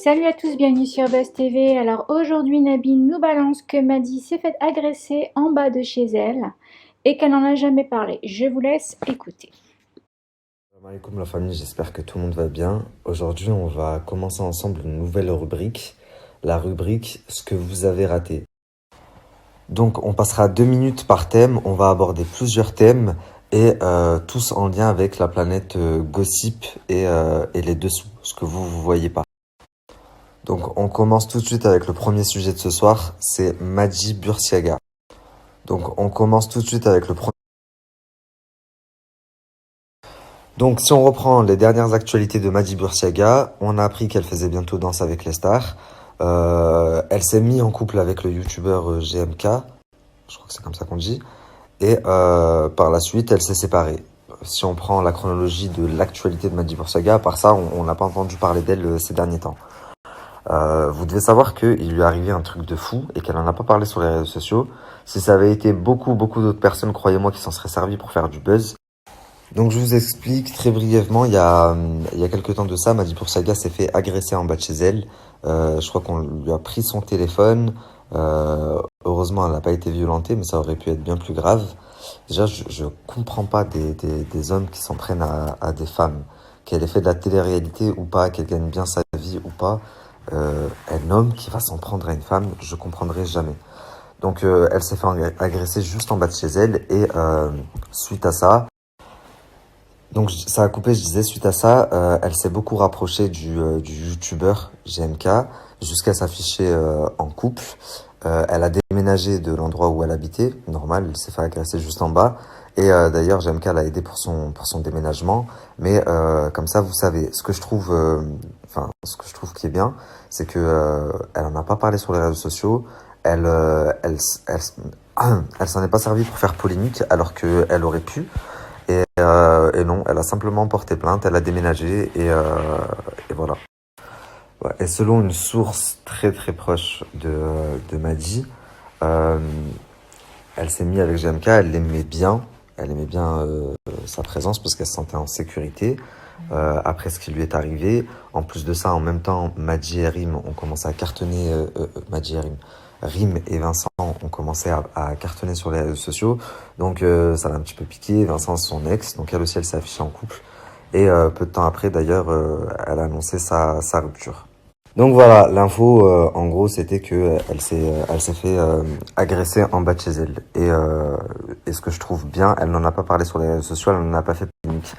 Salut à tous, bienvenue sur Buzz TV. Alors aujourd'hui, Nabil nous balance que Maddy s'est fait agresser en bas de chez elle et qu'elle n'en a jamais parlé. Je vous laisse écouter. Salam alaikum la famille, j'espère que tout le monde va bien. Aujourd'hui, on va commencer ensemble une nouvelle rubrique, la rubrique Ce que vous avez raté. Donc, on passera 2 minutes par thème, on va aborder plusieurs thèmes et tous en lien avec la planète Gossip et les dessous, ce que vous voyez pas. Donc, on commence tout de suite avec le premier sujet de ce soir, c'est Maddy Bursiaga. Donc, on commence tout de suite avec le premier. Donc, si on reprend les dernières actualités de Maddy Bursiaga, on a appris qu'elle faisait bientôt Danse avec les stars. Elle s'est mise en couple avec le youtubeur GMK, je crois que c'est comme ça qu'on dit, et par la suite, elle s'est séparée. Si on prend la chronologie de l'actualité de Maddy Bursiaga, à part ça, on n'a pas entendu parler d'elle ces derniers temps. Vous devez savoir qu'il lui est arrivé un truc de fou et qu'elle en a pas parlé sur les réseaux sociaux. Si ça avait été beaucoup d'autres personnes, croyez-moi, qui s'en seraient servis pour faire du buzz. Donc je vous explique très brièvement, il y a quelques temps de ça, Maddy Bursiaga s'est fait agresser en bas de chez elle. Je crois qu'on lui a pris son téléphone. Heureusement, elle n'a pas été violentée, mais ça aurait pu être bien plus grave. Déjà, je comprends pas des hommes qui s'en prennent à des femmes. Qu'elle ait fait de la télé-réalité ou pas, qu'elle gagne bien sa vie ou pas. Un homme qui va s'en prendre à une femme, je comprendrai jamais. Donc elle s'est fait agresser juste en bas de chez elle et suite à ça, donc ça a coupé, je disais, suite à ça, elle s'est beaucoup rapprochée du youtubeur GMK jusqu'à s'afficher en couple. Elle a déménagé de l'endroit où elle habitait, normal, elle s'est fait agresser juste en bas. Et d'ailleurs, GMK l'a aidé pour son déménagement. Mais comme ça, vous savez, ce que je trouve qui est bien, c'est que elle en a pas parlé sur les réseaux sociaux. Elle s'en est pas servie pour faire polémique, alors qu'elle aurait pu. Et non, elle a simplement porté plainte, elle a déménagé et voilà. Ouais, et selon une source très proche de Maddy, euh, elle s'est mise avec GMK, elle aimait bien sa présence parce qu'elle se sentait en sécurité après ce qui lui est arrivé. En plus de ça, en même temps, Maddy et Rim ont commencé à cartonner, Maddy et Rim et Vincent ont commencé à cartonner sur les réseaux sociaux. Donc ça l'a un petit peu piqué. Vincent, c'est son ex, donc elle aussi, elle s'est affichée en couple. Et peu de temps après, d'ailleurs, elle a annoncé sa rupture. Donc voilà, l'info, en gros, c'était que elle s'est fait agresser en bas de chez elle. Et ce que je trouve bien, elle n'en a pas parlé sur les réseaux sociaux, elle n'en a pas fait polémique.